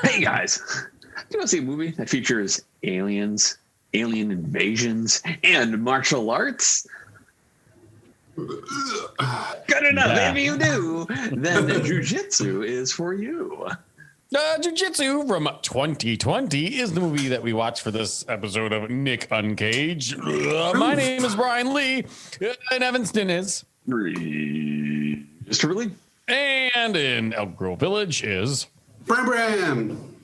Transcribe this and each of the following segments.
Hey guys, do you want to see a movie that features aliens, alien invasions, and martial arts? Good enough. Yeah. If you do, then Jiu Jitsu is for you. Jiu Jitsu from 2020 is the movie that we watched for this episode of Nick Uncaged. My name is Brian Lee, and Evanston is. Mr. Lee. And in Elk Grove Village is. Bram.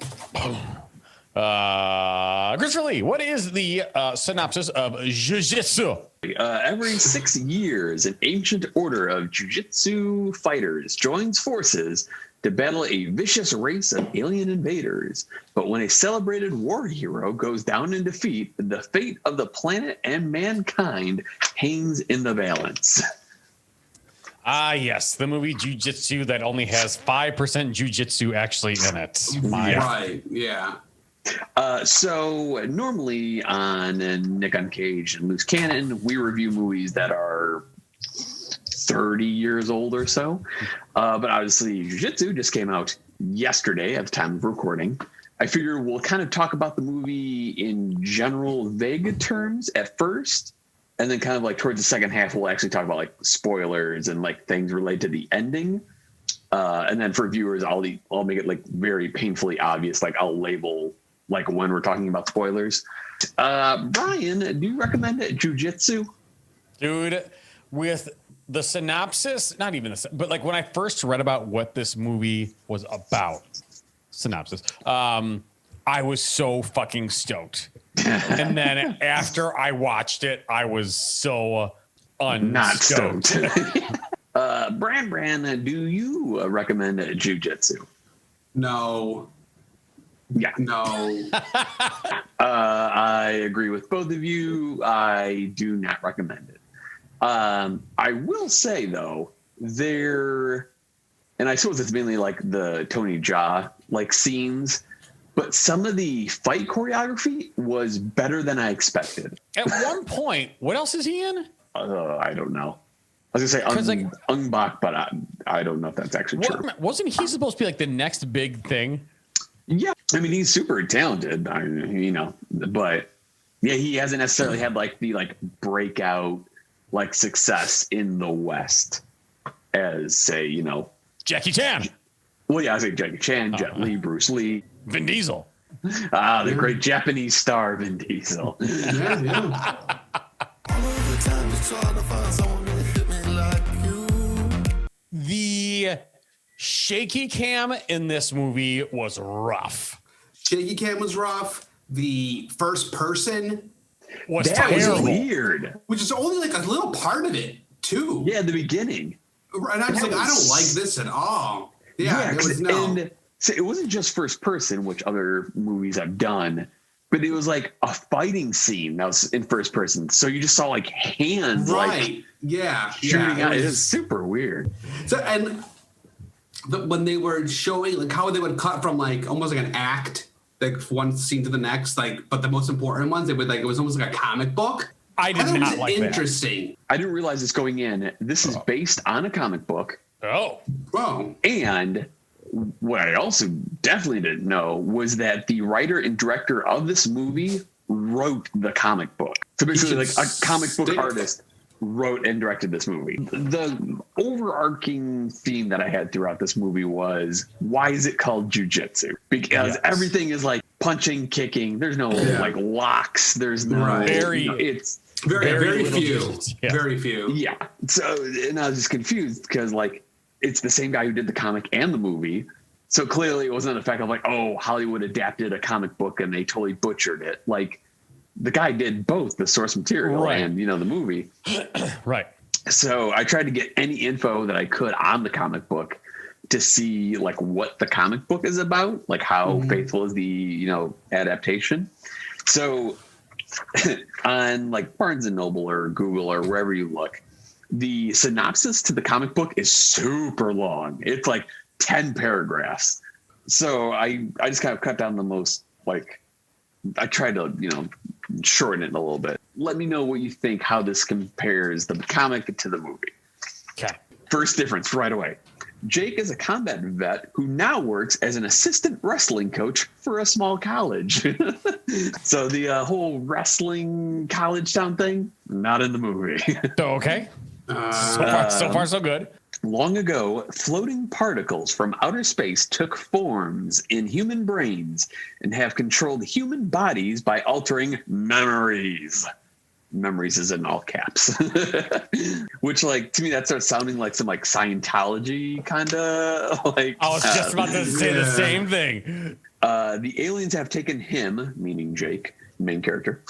Christopher Lee, what is the synopsis of Jiu Jitsu? Every 6 years, an ancient order of jiu-jitsu fighters joins forces to battle a vicious race of alien invaders. But when a celebrated war hero goes down in defeat, the fate of the planet and mankind hangs in the balance. Yes, the movie Jiu Jitsu that only has 5% Jiu Jitsu actually in it. Right, yeah. So normally on Nick Uncaged and Loose Cannon, we review movies that are 30 years old or so. But obviously Jiu Jitsu just came out yesterday at the time of recording. I figure we'll kind of talk about the movie in general vague terms at first. And then kind of like towards the second half, we'll actually talk about like spoilers and like things related to the ending. And then for viewers, I'll make it like very painfully obvious. Like I'll label like when we're talking about spoilers. Brian, do you recommend Jiu Jitsu? Dude, with the synopsis, not even this, but like when I first read about what this movie was about, synopsis, I was so fucking stoked. And then after I watched it, I was so not stoked. Brand, do you recommend Jiu Jitsu? No. Yeah. No. I agree with both of you. I do not recommend it. I will say though, and I suppose it's mainly like the Tony Jaa like scenes, but some of the fight choreography was better than I expected. At one point, what else is he in? I don't know. I was gonna say Ung Bak, but I don't know if that's actually true. Wasn't he supposed to be like the next big thing? Yeah, I mean he's super talented, but yeah, he hasn't necessarily had like the like breakout like success in the West as say Jackie Chan. Well, yeah, I say Jackie Chan, Jet Li, Bruce Lee, Vin Diesel. The great Japanese star Vin Diesel. Yeah. The shaky cam in this movie was rough. Shaky cam was rough. The first person Was that was terrible. weird. which is only like a little part of it too. Yeah, in the beginning. And I was like, I don't like this at all. Yeah, So it wasn't just first person, which other movies have done, but it was like a fighting scene that was in first person. So you just saw like hands, right. shooting out. It was super weird. So when they were showing like how they would cut from like almost like an act, like one scene to the next, like but the most important ones, they would like it was almost like a comic book. I did not like that. Interesting. I didn't realize this going in. This is based on a comic book. Oh. Whoa. And what I also definitely didn't know was that the writer and director of this movie wrote the comic book. So basically like a comic book artist wrote and directed this movie. The overarching theme that I had throughout this movie was, why is it called jiu-jitsu? Because everything is like punching, kicking. There's no like locks. There's no, it's very few. Yeah. Very few. Yeah. So, and I was just confused because like, it's the same guy who did the comic and the movie. So clearly it wasn't the fact of like, oh, Hollywood adapted a comic book and they totally butchered it. Like the guy did both the source material and, the movie. Right. So I tried to get any info that I could on the comic book to see like what the comic book is about, like how faithful is the, adaptation. So on like Barnes and Noble or Google or wherever you look, the synopsis to the comic book is super long. It's like 10 paragraphs. So I just kind of cut down the most, like, I tried to, shorten it a little bit. Let me know what you think, how this compares the comic to the movie. Okay. First difference right away. Jake is a combat vet who now works as an assistant wrestling coach for a small college. So the whole wrestling college town thing, not in the movie. Okay. So far, so good. Long ago, floating particles from outer space took forms in human brains and have controlled human bodies by altering memories. Memories is in all caps. Which, like, to me, that starts sounding like some, like, Scientology kind of, like... I was just about to say the same thing. The aliens have taken him, meaning Jake, main character,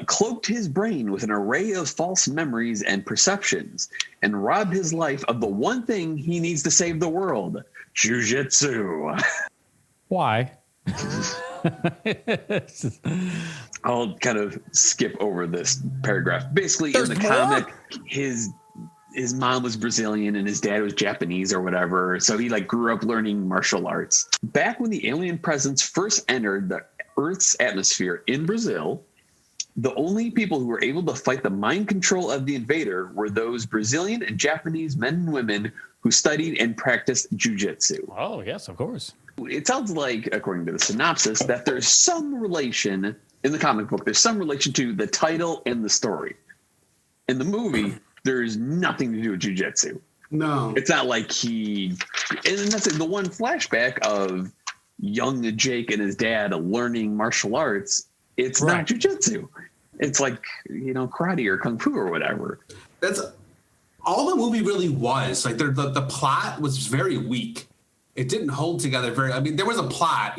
cloaked his brain with an array of false memories and perceptions, and robbed his life of the one thing he needs to save the world, Jiu-Jitsu. Why? I'll kind of skip over this paragraph. Basically, in the comic, his mom was Brazilian and his dad was Japanese or whatever. So he like grew up learning martial arts. Back when the alien presence first entered the Earth's atmosphere in Brazil, the only people who were able to fight the mind control of the invader were those Brazilian and Japanese men and women who studied and practiced jiu-jitsu. Oh, yes, of course. It sounds like, according to the synopsis, that there's some relation in the comic book. There's some relation to the title and the story. In the movie, there's nothing to do with jiu-jitsu. No. It's not like and that's the one flashback of young Jake and his dad learning martial arts. It's not jiu-jitsu. It's like, karate or kung fu or whatever. That's all the movie really was. Like the plot was very weak. It didn't hold together there was a plot,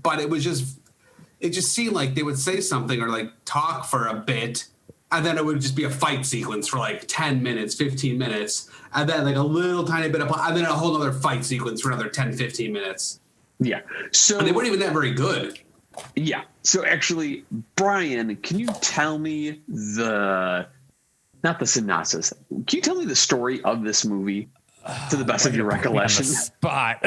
but it just seemed like they would say something or like talk for a bit, and then it would just be a fight sequence for like 10 minutes, 15 minutes, and then like a little tiny bit of plot, and then a whole other fight sequence for another 10, 15 minutes. Yeah. So and they weren't even that very good. Yeah. So actually, Brian, can you tell me not the synopsis? Can you tell me the story of this movie to the best of your recollection? Spot.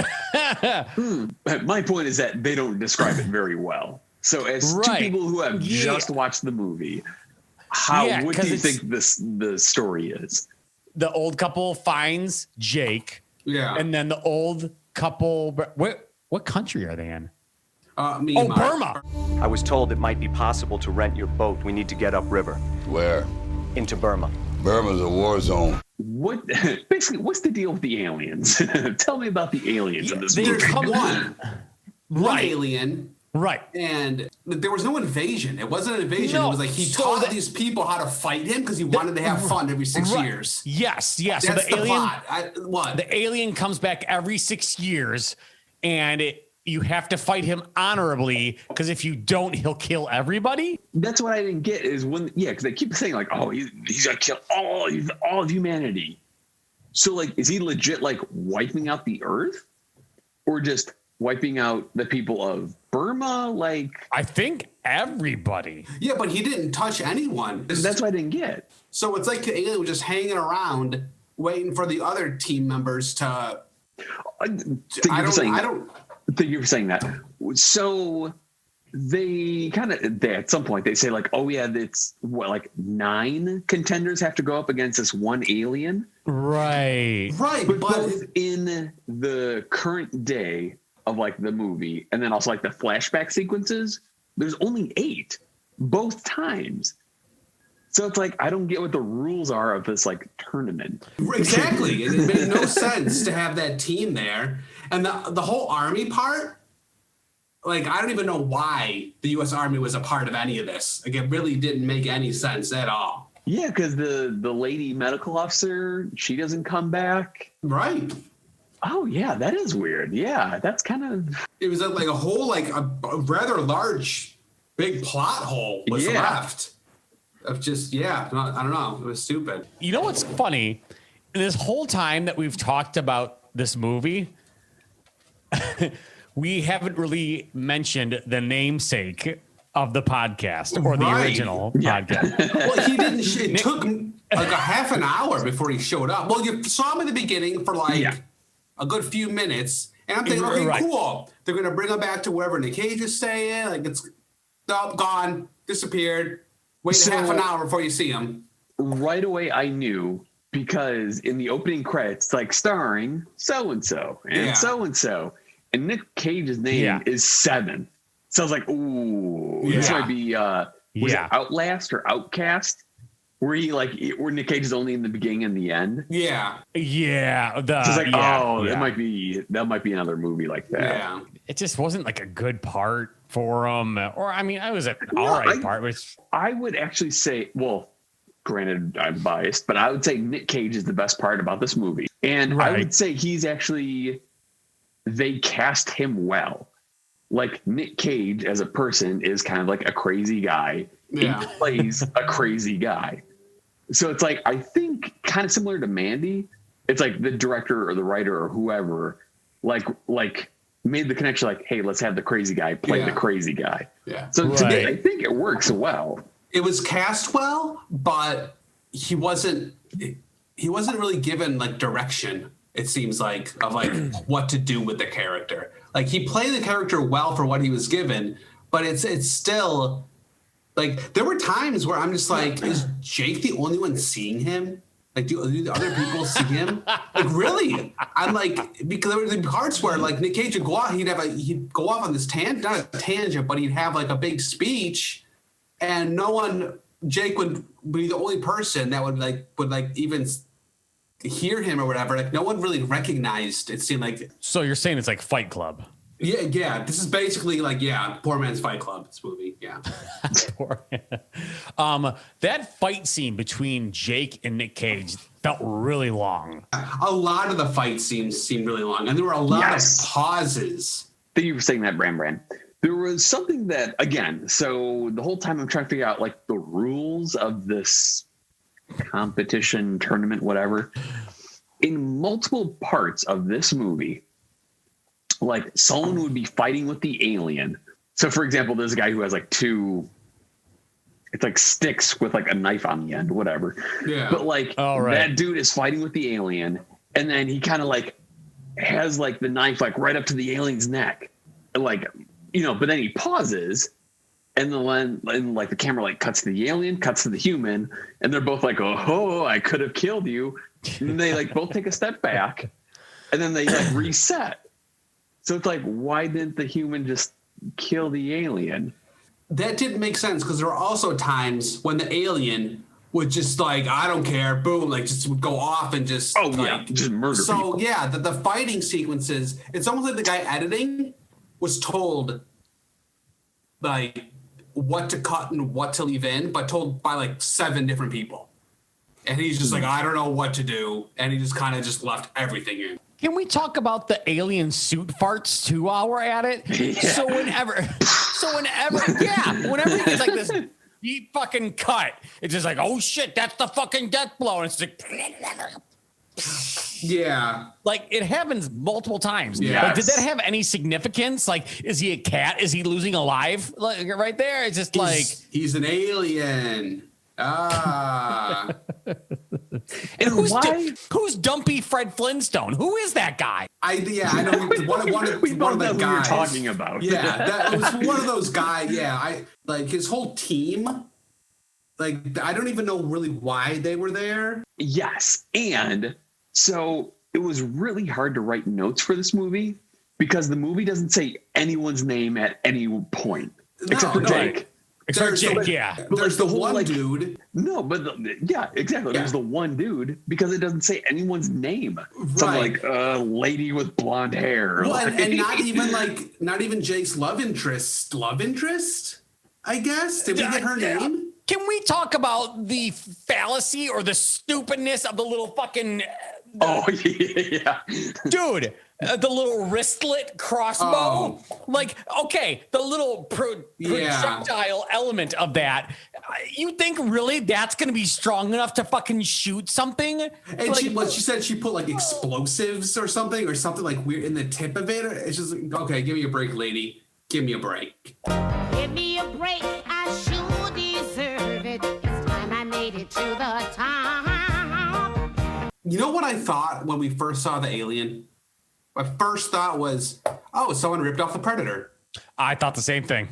My point is that they don't describe it very well. So as two people who have just watched the movie, what do you think the story is? The old couple finds Jake. Yeah. And then the old couple, what country are they in? Burma. I was told it might be possible to rent your boat. We need to get upriver. Where? Into Burma. Burma's a war zone. What's the deal with the aliens? Tell me about the aliens in this movie. One alien. Right. And there was no invasion. It wasn't an invasion. It was like he taught these people how to fight him because he wanted to have fun every 6 years. Yes. That's so the plot. The alien comes back every 6 years, and you have to fight him honorably, because if you don't, he'll kill everybody. That's what I didn't get is because they keep saying like, oh, he's gonna kill all of humanity. So like, is he legit like wiping out the Earth, or just wiping out the people of Burma? Like, I think everybody. Yeah, but he didn't touch anyone. That's what I didn't get. So it's like the alien was just hanging around, waiting for the other team members to. Thank you for saying that. So they at some point they say like, oh yeah, it's like 9 contenders have to go up against this one alien. Right. But both in the current day of like the movie and then also like the flashback sequences, there's only 8 both times. So it's like, I don't get what the rules are of this like tournament. Exactly. It made no sense to have that team there. And the whole army part, like, I don't even know why the U.S. Army was a part of any of this. Like, it really didn't make any sense at all. Yeah, because the lady medical officer, she doesn't come back. Right. Oh, yeah, that is weird. Yeah, that's kind of... It was like a whole, like, a rather large, big plot hole was left. Of just, I don't know. It was stupid. You know what's funny? This whole time that we've talked about this movie, we haven't really mentioned the namesake of the podcast or the original podcast. Well, he didn't. It took like a half an hour before he showed up. Well, you saw him in the beginning for like a good few minutes, and I'm thinking, okay, cool. They're gonna bring him back to wherever Nick Cage is staying. Like it's gone, disappeared. Wait half an hour before you see him. Right away, I knew because in the opening credits, it's like starring so-and-so and so-and-so. And Nick Cage's name is 7. So I was like, ooh, this might be, was it Outlast or Outcast? Where Nick Cage is only in the beginning and the end. Yeah. So it's like, that might be another movie like that. Yeah. It just wasn't like a good part for him. Or, I mean, it was an all right part. Which I would actually say, well, granted, I'm biased, but I would say Nick Cage is the best part about this movie. And I would say they cast him well. Like Nick Cage as a person is kind of like a crazy guy. Yeah. He plays a crazy guy. So it's like, I think kind of similar to Mandy, it's like the director or the writer or whoever like made the connection like, hey, let's have the crazy guy play the crazy guy. Yeah. So to me, I think it works well. It was cast well, but he wasn't really given like direction, it seems like, of like what to do with the character. Like he played the character well for what he was given, but it's still like there were times where I'm just like, is Jake the only one seeing him? Like do the other people see him? Like really? I'm like, because there were the parts where like Nick Cage would go off, he'd go off on this tangent, not a tangent, but he'd have like a big speech. And Jake would be the only person that would even hear him or whatever. Like no one really recognized. It seemed like. So you're saying it's like Fight Club? Yeah. This is basically like poor man's Fight Club. This movie, yeah. That fight scene between Jake and Nick Cage felt really long. A lot of the fight scenes seemed really long, and there were a lot of pauses. Thank you for saying that, Brand. There was something that, again, so the whole time I'm trying to figure out like the rules of this competition, tournament, whatever. In multiple parts of this movie, like someone would be fighting with the alien. So for example, there's a guy who has like it's like sticks with like a knife on the end, whatever. Yeah. But like that dude is fighting with the alien, and then he kind of like has like the knife like right up to the alien's neck. Like, but then he pauses, and the camera like cuts to the alien, cuts to the human, and they're both like, "Oh, I could have killed you." And they like both take a step back, and then they like reset. So it's like, why didn't the human just kill the alien? That didn't make sense because there were also times when the alien would just like, I don't care, boom, like just would go off and just just murder people. So yeah, the fighting sequences, it's almost like the guy editing was told like what to cut and what to leave in, but told by like 7 different people. And he's just like, I don't know what to do. And he just kind of just left everything in. Can we talk about the alien suit farts too while we're at it? Yeah. So whenever he gets like this deep fucking cut, it's just like, oh shit, that's the fucking death blow. And it's like, yeah, like it happens multiple times. Yeah, like, did that have any significance? Like, is he a cat? Is he losing a life? Like right there, it's just he's an alien. Ah. And who's Dumpy Fred Flintstone? Who is that guy? I know one of the guys you're talking about. Yeah, that was one of those guys. Yeah, I like his whole team. Like I don't even know really why they were there. Yes, and so it was really hard to write notes for this movie because the movie doesn't say anyone's name at any point except for Jake. There's the one dude. No, but exactly. Yeah. There's the one dude because it doesn't say anyone's name. Right. Something like a lady with blonde hair. Well, and not even Jake's love interest. I guess. Did we get her name? Can we talk about the fallacy or the stupidness of the little fucking? Dude. The little wristlet crossbow, like, okay, the little projectile element of that. You think really that's going to be strong enough to fucking shoot something? And like, she said she put like explosives or something like weird in the tip of it. It's just like, okay, give me a break, lady. Give me a break. Give me a break. I sure deserve it. It's time I made it to the top. You know what I thought when we first saw the alien? My first thought was, someone ripped off the Predator. I thought the same thing.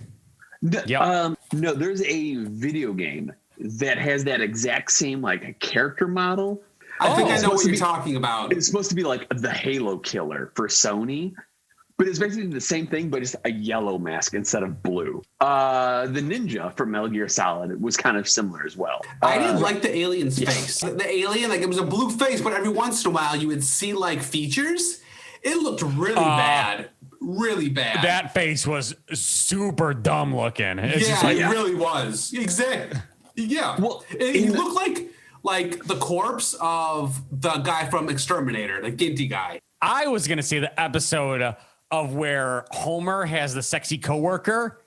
No, there's a video game that has that exact same like character model. I think I it's know what supposed to you're be- talking about. It's supposed to be like the Halo killer for Sony, but it's basically the same thing, but it's a yellow mask instead of blue. The ninja from Metal Gear Solid was kind of similar as well. I didn't like the alien's face. The alien, like it was a blue face, but every once in a while you would see like features. It looked really bad. Really bad. That face was super dumb looking. It's yeah, just like, it really was. Exactly. Yeah. Well, he looked like the corpse of the guy from Exterminator, the Ginty guy. I was going to say the episode of where Homer has the sexy coworker,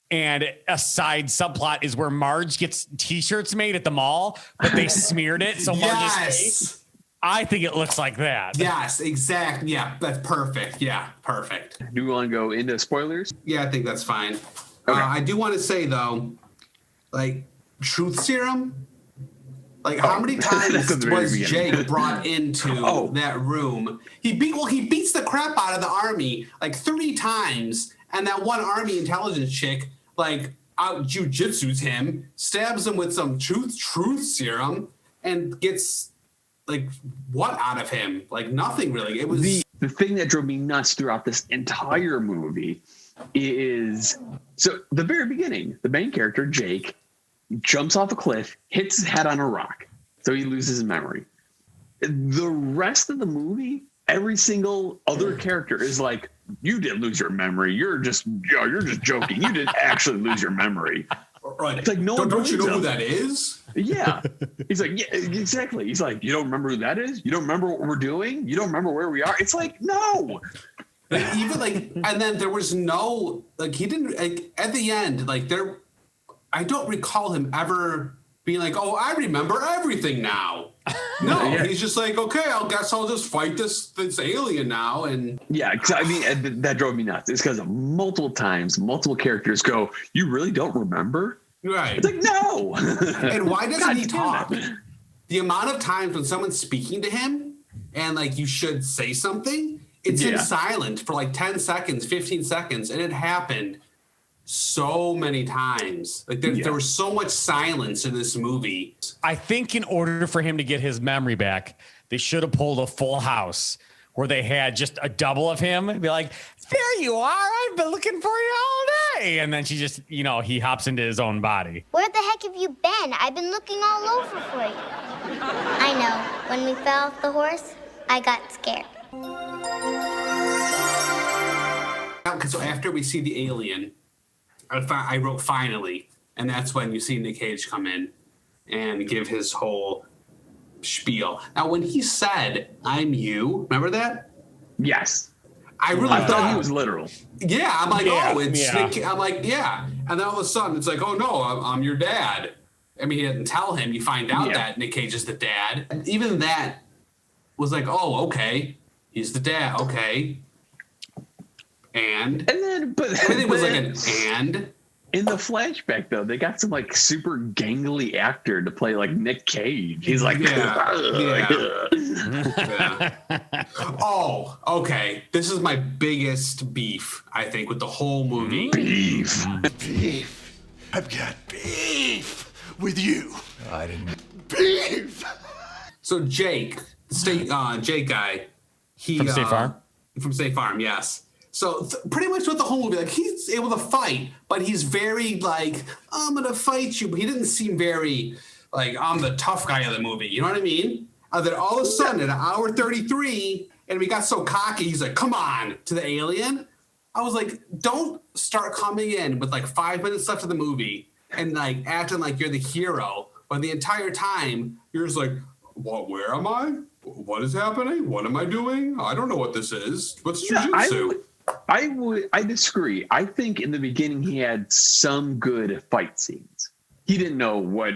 and a side subplot is where Marge gets T-shirts made at the mall, but they smeared it so Marge's face. I think it looks like that. Yes, exactly. Yeah, that's perfect. Yeah, perfect. Do you want to go into spoilers? Yeah, I think that's fine. Okay. I do want to say though, like truth serum. Like how many times was Jake brought into that room? He beats the crap out of the army like 3 times, and that one army intelligence chick like out jujitsus him, stabs him with some truth serum, and gets like what out of him? Like nothing really. It was the thing that drove me nuts throughout this entire movie is so the very beginning, the main character, Jake, jumps off a cliff, hits his head on a rock, so he loses his memory. The rest of the movie, every single other character is like, you didn't lose your memory. You're just joking. You didn't actually lose your memory. Right. It's like no one don't you know believes who him. that is? Yeah. He's like, yeah, exactly. He's like, you don't remember who that is? You don't remember what we're doing? You don't remember where we are? It's like, no. Like, even like, and then there was no, like, he didn't, like, at the end, like, there, I don't recall him ever being like, oh, I remember everything now. No, Yeah. he's just like, okay, I guess I'll just fight this alien now. And Yeah, 'cause I mean, that drove me nuts. It's because multiple times, multiple characters go, you really don't remember? right. It's like, no. And why doesn't God he damn talk? it. The amount of times when someone's speaking to him and like you should say something, it's in Yeah. silent for like 10 seconds, 15 seconds. And it happened so many times. Like there was so much silence in this movie. I think in order for him to get his memory back, they should have pulled a Full House where they had just a double of him and be like, there you are. I've been looking for you all day. And then she just, he hops into his own body. Where the heck have you been? I've been looking all over for you. I know. When we fell off the horse, I got scared. So after we see the alien, I wrote finally, and that's when you see Nick Cage come in and give his whole spiel. Now, when he said, I'm you, remember that? Yes. I really I thought he was literal. Yeah, I'm like, Yeah, oh, it's yeah. Nick. I'm like, yeah. And then all of a sudden, it's like, oh, no, I'm your dad. I mean, he didn't tell him. You find out that Nick Cage is the dad. And even that was like, oh, okay. He's the dad. Okay. And then, but everything was like an and. In the flashback, though, they got some like super gangly actor to play like Nick Cage. He's like, Yeah. Oh, okay. This is my biggest beef, I think, with the whole movie. beef. Beef. I've got beef with you. I didn't. Beef. So Jake, Jake guy, he From State Farm? From State Farm, yes. So pretty much with the whole movie, like he's able to fight, but he's very like, I'm gonna fight you. But he didn't seem very like I'm the tough guy of the movie. You know what I mean? And then all of a sudden, at 1:33, and we got so cocky, he's like, "Come on!" to the alien. I was like, "Don't start coming in with like 5 minutes left of the movie and like acting like you're the hero, when the entire time you're just like, what? Where am I? What is happening? What am I doing? I don't know what this is. What's jujitsu?" I disagree. I think in the beginning he had some good fight scenes. He didn't know what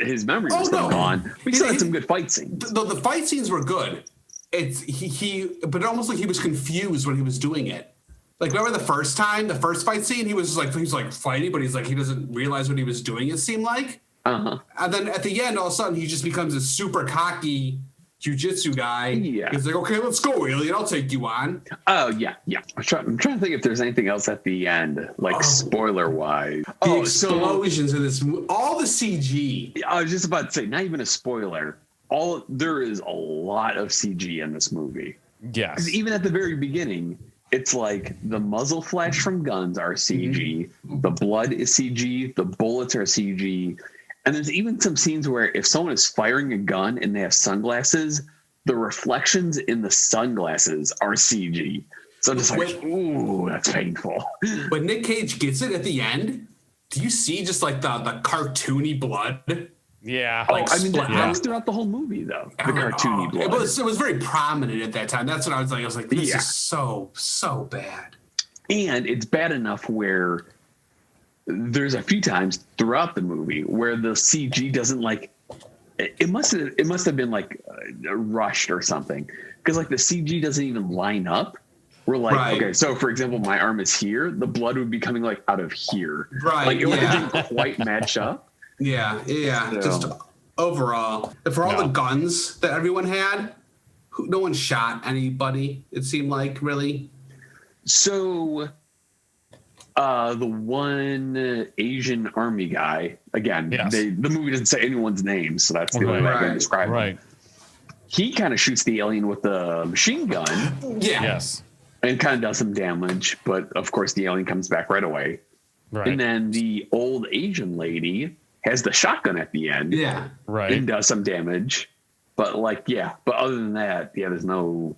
his memory was going on. But he still had some good fight scenes. The fight scenes were good. It's but almost like he was confused when he was doing it. Like remember the first fight scene, he was like fighting, but he doesn't realize what he was doing. It seemed like, and then at the end, all of a sudden, he just becomes a super cocky jiu-jitsu guy. Yeah. He's like, okay, let's go, alien. I'll take you on. Oh, yeah. I'm trying to think if there's anything else at the end, like spoiler-wise. The explosions in this movie, all the CG. I was just about to say, not even a spoiler. there is a lot of CG in this movie. Yes. 'Cause even at the very beginning, it's like the muzzle flash from guns are CG, the blood is CG, the bullets are CG, and there's even some scenes where if someone is firing a gun and they have sunglasses, the reflections in the sunglasses are CG. So I'm just like, ooh, that's painful. When Nick Cage gets it at the end, do you see just like the cartoony blood? Yeah. Like, I mean, that happens throughout the whole movie, though. The cartoony blood. It was very prominent at that time. That's what I was like. I was like, this is so bad. And it's bad enough where there's a few times throughout the movie where the CG doesn't like. It must have been like rushed or something, because like the CG doesn't even line up. We're like, okay, so for example, my arm is here. The blood would be coming like out of here. Right. Like it didn't quite match up. Yeah. So. Just overall, for all the guns that everyone had, no one shot anybody. It seemed like, really. So, the one Asian army guy, again, the movie doesn't say anyone's name, so that's the only way I can describe him. He kind of shoots the alien with the machine gun. Yeah. Yes. And kind of does some damage, but of course the alien comes back right away. Right. And then the old Asian lady has the shotgun at the end. Yeah. Right. And does some damage. But but other than that, there's no.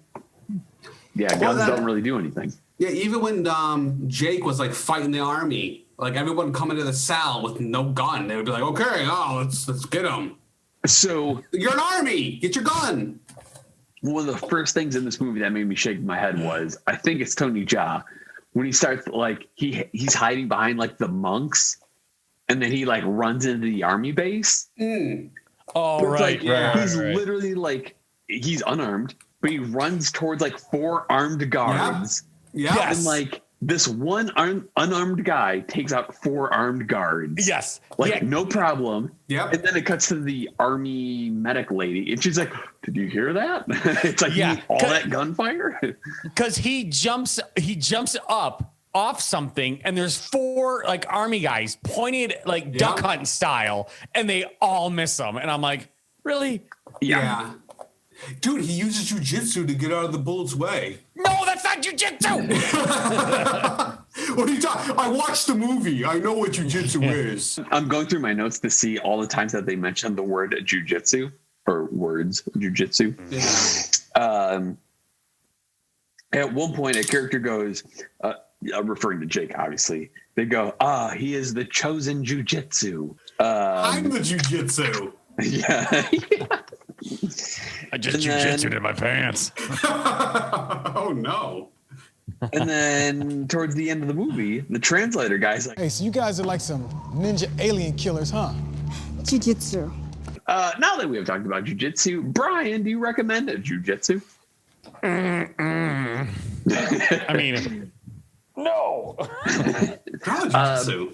Yeah, guns don't really do anything. Yeah, even when Jake was like fighting the army, like everyone coming to the cell with no gun, they would be like, okay, let's get him. So you're an army, get your gun. One of the first things in this movie that made me shake my head was, I think it's Tony Jaa, when he starts like he's hiding behind like the monks, and then he like runs into the army base. Oh, right. He's literally like, he's unarmed, but he runs towards like 4 armed guards. Yeah. Yes. And like this one unarmed guy takes out 4 armed guards. Yes. Like no problem. Yeah. And then it cuts to the army medic lady, and she's like, "Did you hear that?" It's like, all that gunfire. Because he jumps up off something, and there's 4 like army guys pointed like duck hunt style, and they all miss him. And I'm like, really? Yeah. Dude, he uses Jiu Jitsu to get out of the bullet's way. No, that's not Jiu Jitsu. What are you talking? I watched the movie. I know what Jiu Jitsu is. I'm going through my notes to see all the times that they mentioned the word jujitsu or words jujitsu. Yeah. At one point, a character goes, referring to Jake, obviously. They go, he is the chosen jujitsu. I'm the jujitsu. Yeah. I just jujitsu'd in my pants. Oh no. And then towards the end of the movie, the translator guy's like, hey, so you guys are like some ninja alien killers, huh? Jiu-Jitsu. Now that we have talked about jujitsu, Brian, do you recommend a jujitsu? I mean, no.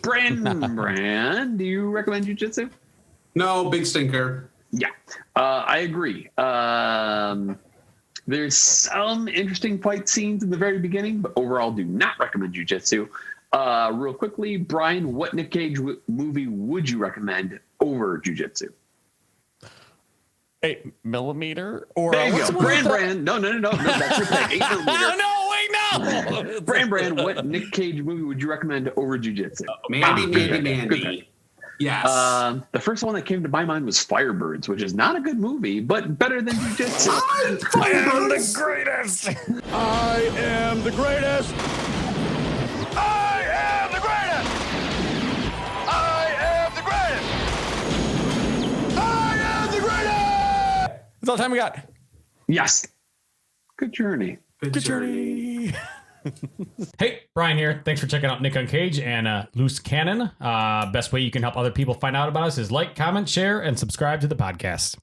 Brand, do you recommend jujitsu? No, big stinker. Yeah, I agree. There's some interesting fight scenes in the very beginning, but overall do not recommend jiu-jitsu. Real quickly, Brian, what Nick Cage movie would you recommend over jiu-jitsu? 8mm? Or there you go. Brand. No, that's your pick. 8mm. No, wait, no. Brand, what Nick Cage movie would you recommend over jiu-jitsu? Mandy. Yes. The first one that came to my mind was Firebirds, which is not a good movie, but better than Jiu-Jitsu. I am the greatest. I am the greatest. I am the greatest. I am the greatest. I am the greatest. That's all the time we got. Yes. Good journey. Good journey. Hey, Brian here. Thanks for checking out Nick Uncaged and Loose Cannon. Best way you can help other people find out about us is like, comment, share, and subscribe to the podcast.